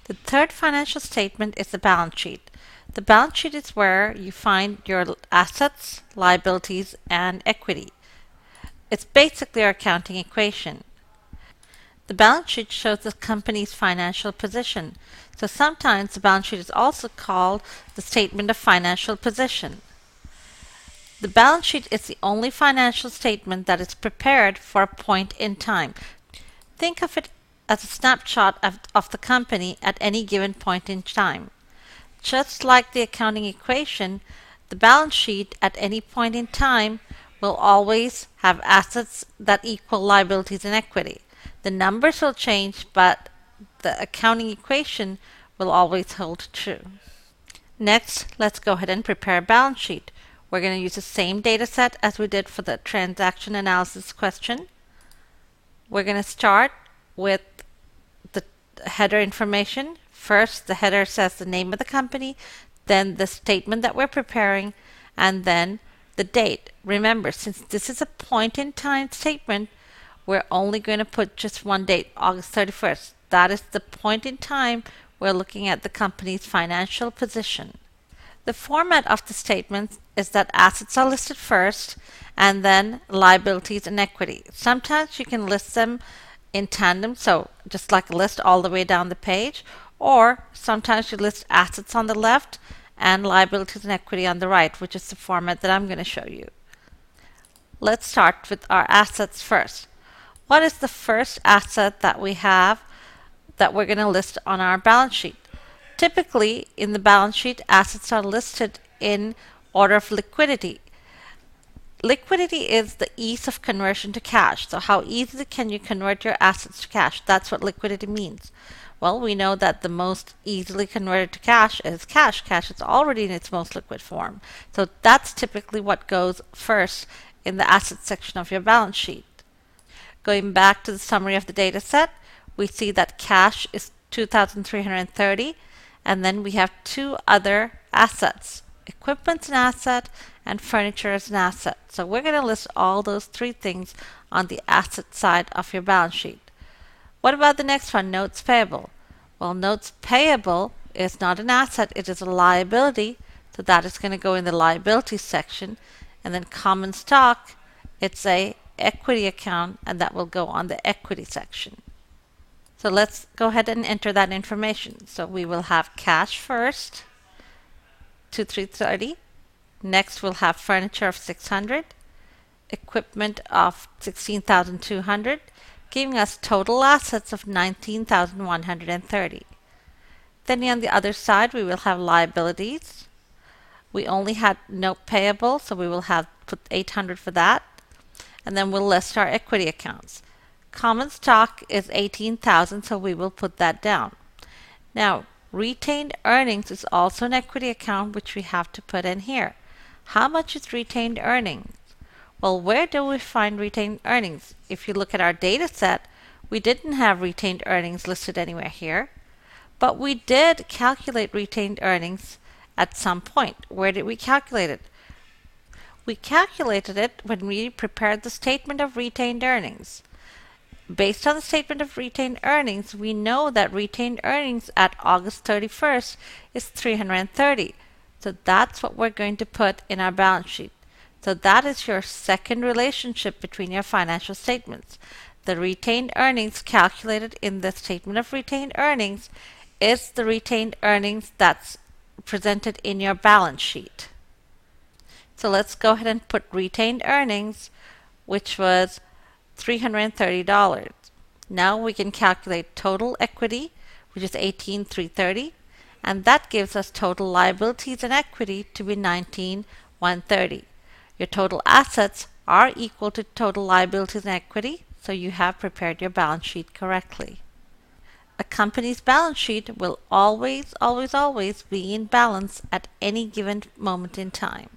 The third financial statement is the balance sheet. The balance sheet is where you find your assets, liabilities, and equity. It's basically our accounting equation. The balance sheet shows the company's financial position. So sometimes the balance sheet is also called the statement of financial position. The balance sheet is the only financial statement that is prepared for a point in time. Think of it as a snapshot of the company at any given point in time. Just like the accounting equation, the balance sheet at any point in time will always have assets that equal liabilities and equity. The numbers will change, but the accounting equation will always hold true. Next, let's go ahead and prepare a balance sheet. We're going to use the same data set as we did for the transaction analysis question. We're going to start with the header information. First, the header says the name of the company, then the statement that we're preparing, and then the date. Remember, since this is a point-in-time statement, we're only going to put just one date, August 31st. That is the point in time we're looking at the company's financial position. The format of the statement is that assets are listed first and then liabilities and equity. Sometimes you can list them in tandem, so just like a list all the way down the page, or sometimes you list assets on the left and liabilities and equity on the right, which is the format that I'm going to show you. Let's start with our assets first. What is the first asset that we have that we're going to list on our balance sheet? Typically, in the balance sheet, assets are listed in order of liquidity. Liquidity is the ease of conversion to cash. So how easily can you convert your assets to cash? That's what liquidity means. Well, we know that the most easily converted to cash is cash. Cash is already in its most liquid form. So that's typically what goes first in the asset section of your balance sheet. Going back to the summary of the data set, we see that cash is 2,330, and then we have two other assets. Equipment's an asset and furniture is an asset. So we're going to list all those three things on the asset side of your balance sheet. What about the next one, notes payable? Well, notes payable is not an asset, it is a liability, so that is going to go in the liabilities section. And then common stock, it's a equity account, and that will go on the equity section. So let's go ahead and enter that information. So we will have cash first, 2,330. Next we'll have furniture of 600, equipment of 16,200, giving us total assets of 19,130. Then on the other side we will have liabilities. We only had note payable, so we will have put 800 for that. And then we'll list our equity accounts. Common stock is 18,000, so we will put that down. Now, retained earnings is also an equity account which we have to put in here. How much is retained earnings? Well, where do we find retained earnings? If you look at our data set, we didn't have retained earnings listed anywhere here, but we did calculate retained earnings at some point. Where did we calculate it? We calculated it when we prepared the statement of retained earnings. Based on the statement of retained earnings, we know that retained earnings at August 31st is 330. So that's what we're going to put in our balance sheet. So that is your second relationship between your financial statements. The retained earnings calculated in the statement of retained earnings is the retained earnings that's presented in your balance sheet. So let's go ahead and put retained earnings, which was $330. Now we can calculate total equity, which is 18,330, and that gives us total liabilities and equity to be 19,130. Your total assets are equal to total liabilities and equity, so you have prepared your balance sheet correctly. A company's balance sheet will always be in balance at any given moment in time.